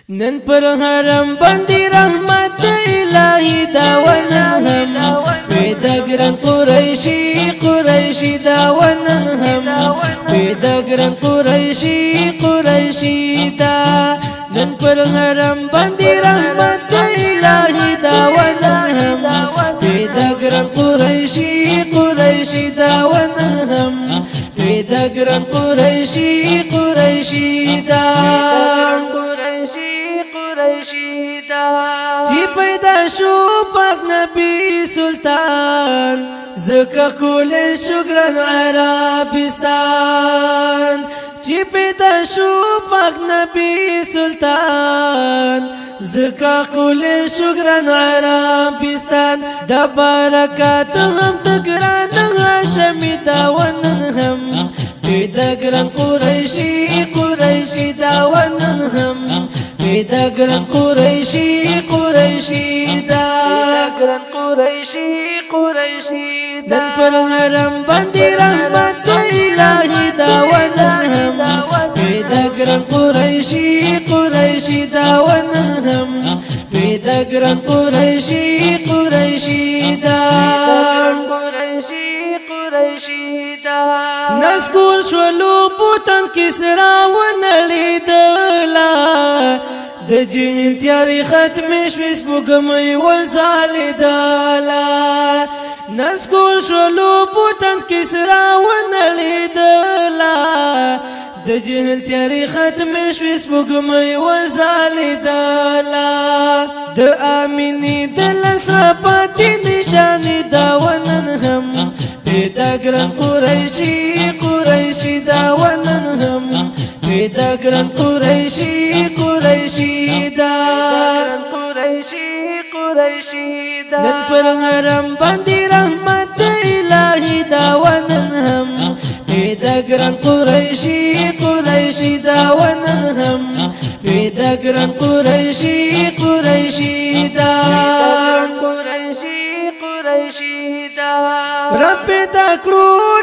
نن پر حرم باندې رحمت الهی دا ونن هم پیدا ګران قریشی دا ونن هم پیدا ګران قریشی دا نن پر حرم باندې رحمت الهی دا ونن هم پیدا ګران قریشی دا ونن هم پیدا ګران قریشی دا چی پیدا شو پاک نبی سلطان زکا کول شکران عربستان چی پیدا شو پاک نبی سلطان زکا کول شکران عربستان دا برکات هم تگران هاشمی دا ونن هم پیدا گران قریشی دا ونن هم پیدا گران قریشی دا نن پر حرم باندې رحمت الهی دا ونن هم پیدا گران قریشی دا ونن هم پیدا گران قریشی دا نسکور شولو بوتن کسرا ونړی دلا د جهل تیاری ختم شویس پوکمئی وزالی دالا نسکور شولو بوتن کسرا ونړی دلا د جهل تیاری ختم شویس پوکمئی وزالی دالا د آمینی دل صفاتی نشانی دا ونن هم پیدا گران قریشی دا ونن هم پیدا گران قریشی دا نن پر حرم باندې رحمت الهی دا ونن هم پیدا گران قریشی دا ونن هم پیدا گران قریشی دا رب دا کړو